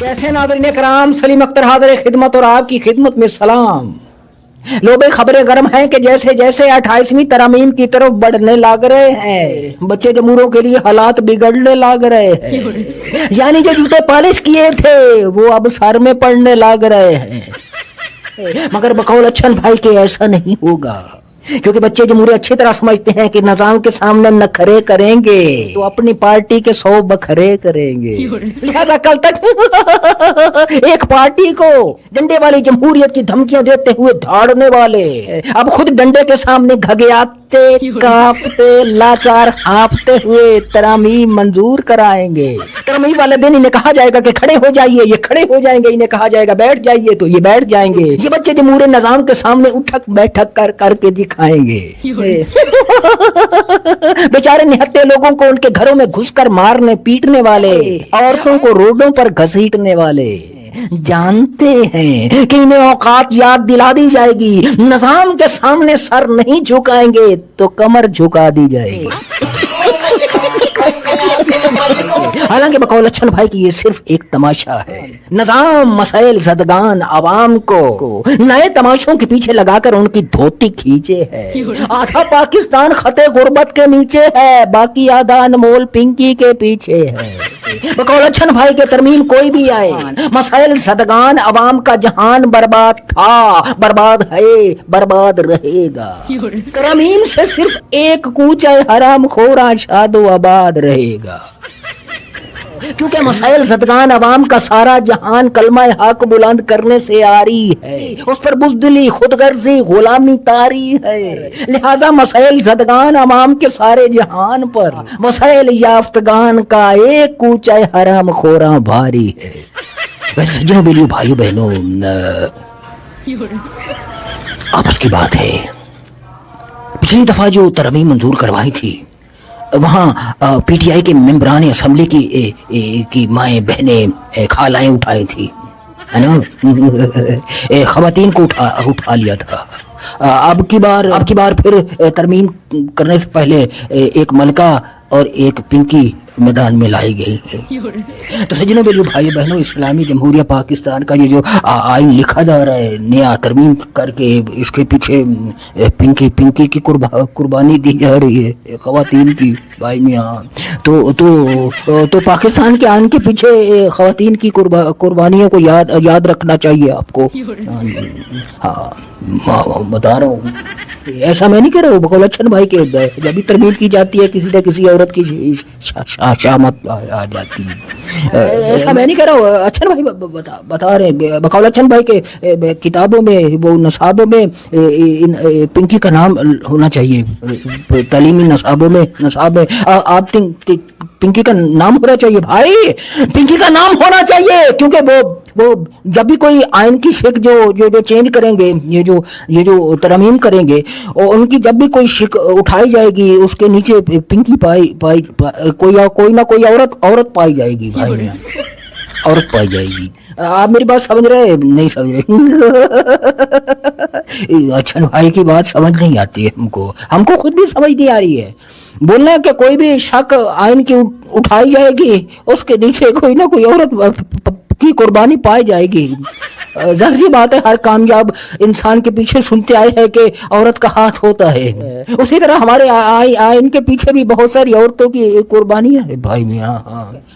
जैसे नाज़रीन कराम, सलीम अख्तर हाज़िर खिदमत और आपकी खिदमत में सलाम। लोबे खबरें गर्म हैं कि जैसे जैसे 28वीं तरमीम की तरफ बढ़ने लग रहे हैं, बच्चे जमूरों के लिए हालात बिगड़ने लग रहे हैं। यानी जो जूते पॉलिश किए थे वो अब सर में पड़ने लग रहे हैं। मगर बकौल अच्छन भाई के ऐसा नहीं होगा, क्योंकि बच्चे जमहूरी अच्छी तरह समझते हैं कि निजाम के सामने नखरे करेंगे तो अपनी पार्टी के 100 बखरे करेंगे। लिहाजा कल तक एक पार्टी को डंडे वाली जमहूरियत की धमकियां देते हुए धाड़ने वाले अब खुद डंडे के सामने घगयाते, कांपते, लाचार हाँफते हुए तरामीम मंजूर कराएंगे। तरामीम वाले दिन इन्हें कहा जाएगा कि खड़े हो जाइए, ये खड़े हो जाएंगे। इन्हें कहा जाएगा बैठ जाइए तो ये बैठ जाएंगे। ये बच्चे जमहूरी निजाम के सामने उठक बैठक करके दिखाएंगे। बेचारे निहत्ते लोगों को उनके घरों में घुसकर मारने पीटने वाले, औरतों को रोडों पर घसीटने वाले जानते हैं कि इन्हें औकात याद दिला दी जाएगी। निजाम के सामने सर नहीं झुकाएंगे तो कमर झुका दी जाएगी। हालांकि बकौल अच्छन भाई की ये सिर्फ एक तमाशा है। निजाम मसाइल ज़दगान आवाम को नए तमाशों के पीछे लगाकर उनकी धोती खींचे है। आधा पाकिस्तान खते गुर्बत के नीचे है, बाकी आधा अनमोल पिंकी के पीछे है। बकौल अच्छन भाई के तरमीम कोई भी आए, मसाइल ज़दगान आवाम का जहान बर्बाद था, बर्बाद है, बर्बाद रहेगा। तरमीम से सिर्फ एक कूचा हराम खोरा शादो आबाद रहेगा, क्योंकि मसाइल ज़दगान अवाम का सारा जहान कलमा हक बुलंद करने से आ रही है। उस पर बुज़दिली, खुदगर्जी, गुलामी तारी है। लिहाजा मसाइल ज़दगान अवाम के सारे जहान पर मसाइल याफ्तगान का एक कूचा हराम खोरा भारी है। वैसे सज्जनों, बेलियों, भाइयों बहनों, आपस की बात है, पिछली दफा जो तरमीम मंजूर करवाई थी वहाँ पीटीआई के मेंबरान असेंबली की माएँ बहनें खालाएं उठाई थी, है ना। खवातीन को उठा लिया था। अब की बार फिर तरमीम करने से पहले एक मलका और एक पिंकी मैदान में लाई गई है। तो सज्जनों, मेरे भाई बहनों, इस्लामी जमहूरिया पाकिस्तान का ये जो आइन लिखा जा रहा है नया तरमीम करके, इसके पीछे पिंकी की कुर्बानी दी जा रही है, खवातीन की भाई मियाँ। तो पाकिस्तान के आइन के पीछे खवातीन की कुर्बानियों को याद रखना चाहिए आपको। हाँ, बता रहा हूँ, ऐसा मैं नहीं कह रहा हूँ। बकौल अच्छन भाई के जब भी तरमीम की जाती है किसी न किसी औरत की शामत आ जाती है, ऐसा मैं नहीं कह रहा हूँ। अच्छन भाई बता रहे हैं, बकौल अच्छन भाई के किताबों में, वो नसाबों में पिंकी का नाम होना चाहिए। तालीमी नसाब में आप पिंकी का नाम होना चाहिए भाई, पिंकी का नाम होना चाहिए, क्योंकि वो जब भी कोई आइन की शिक जो चेंज करेंगे, ये जो तरमीम करेंगे, और उनकी जब भी कोई शिक उठाई जाएगी उसके नीचे पिंकी कोई ना कोई औरत पाई जाएगी भाई, औरत पाई जाएगी। आप मेरी बात समझ रहे नहीं समझ रहे? अच्छा, भाई की बात समझ नहीं आती है हमको खुद भी समझ नहीं आ रही है। बोलना है कि कोई भी शक आइन की उठाई जाएगी, उसके नीचे कोई ना कोई औरत की कुर्बानी पाई जाएगी। जाहिर सी बात है, हर कामयाब इंसान के पीछे सुनते आए हैं कि औरत का हाथ होता है। उसी तरह हमारे आइन के पीछे भी बहुत सारी औरतों की कुर्बानियां है भाई मियाँ।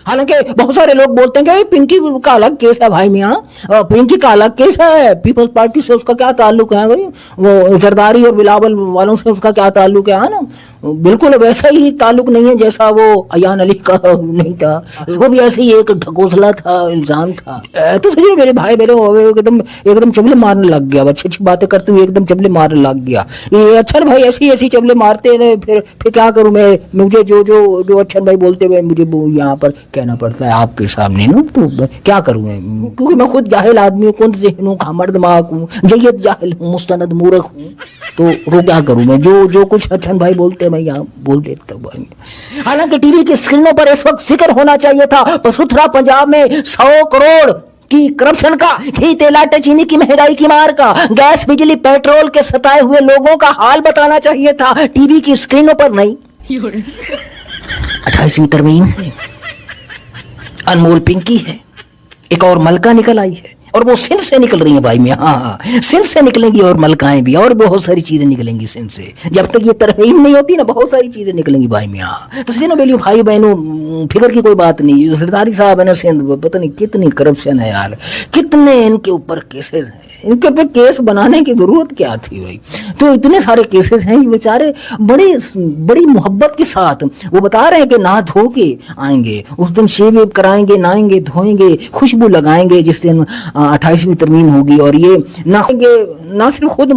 हालांकि बहुत सारे लोग बोलते हैं कि पिंकी का अलग केस है भाई मियाँ, पिंकी का अलग केस है, पीपल्स पार्टी से उसका क्या ताल्लुक है भाई, वो जरदारी और बिलावल वालों से उसका क्या ताल्लुक है ना। बिल्कुल वैसा ही ताल्लुक नहीं है जैसा वो अयान अली का नहीं था, वो भी ऐसे ही एक ढकोसला था, इल्जाम था। तो सही मेरे भाई बहनों, एकदम चबले मारने लग गया, अच्छी अच्छी बातें करते हुए एकदम चबले मारने लग गया। ये अच्छन भाई ऐसी चबले मारते हैं, फिर क्या करूं मैं, मुझे जो अच्छन भाई बोलते हुए मुझे यहाँ पर कहना पड़ता है आपके सामने ना, तो क्या करूं मैं, क्योंकि मैं खुद जाहिल आदमी हूँ, कुंद ज़हन हूँ, खामड़ दिमाग हूँ, जय्यद जाहिल हूँ, मुस्तनद मूर्ख हूँ, तो क्या करूं मैं, जो कुछ अच्छन भाई बोलते हैं मैं यहाँ बोल देता हूँ भाई। हालांकि टीवी की स्क्रीनों पर इस वक्त जिक्र होना चाहिए था सुथरा पंजाब में 100 करोड़ की करप्शन का, घी तेल आटे चीनी की महंगाई की मार का, गैस बिजली पेट्रोल के सताए हुए लोगों का हाल बताना चाहिए था, टीवी की स्क्रीनों पर नहीं। 28वीं तरमीम है, अनमोल पिंकी है, ایک اور ملکہ نکل آئی ہے اور وہ سندھ سے نکل رہی ہیں بھائی میاں. ہاں سندھ سے نکلیں گی اور ملکائیں بھی اور بہت ساری چیزیں نکلیں گی سندھ سے. جب تک یہ ترمیم نہیں ہوتی نا بہت ساری چیزیں نکلیں گی بھائی میاں. تو سنو بیلیو بھائی بہنوں فکر کی کوئی بات نہیں. جو سرداری صاحب ہے نا سندھ پتہ نہیں کتنی کرپشن ہے یار, کتنے ان کے اوپر کیسز ہیں. ان کے اوپر کیس بنانے کی ضرورت کیا تھی بھائی. تو اتنے سارے کیسز ہیں. یہ بیچارے بڑی محبت کے ساتھ وہ بتا رہے ہیں کہ نہا دھو کے آئیں گے اس دن, شیو ویو کرائیں گے, نہائیں گے, دھوئیں گے, خوشبو لگائیں گے جس دن 28ویں ترمیم ہوگی. اور یہ نہ صرف خود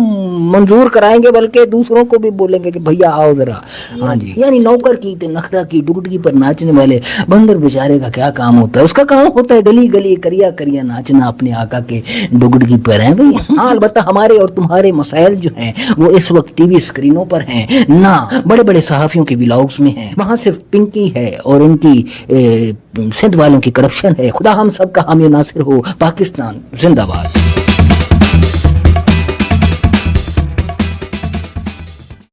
منظور کرائیں گے بلکہ دوسروں کو بھی بولیں گے کہ بھیا آؤ ذرا. ہاں جی, یعنی نوکر کی نخرا کی ڈگڈگی پر ناچنے والے بندر بیچارے کا کیا کام ہوتا ہے؟ اس کا کام ہوتا ہے گلی گلی کریا کریا ناچنا اپنے آقا کے ڈگڈگی پر ہیں بھائی. ہاں البتہ ہمارے اور تمہارے مسائل جو ہیں وہ اس وقت ٹی وی اسکرینوں پر ہیں نہ بڑے بڑے صحافیوں کے ولاگز میں ہیں. وہاں صرف پنکی ہے اور ان کی سندھ والوں کی کرپشن ہے. خدا ہم سب کا حامی ناصر ہو. پاکستان زندہ باد.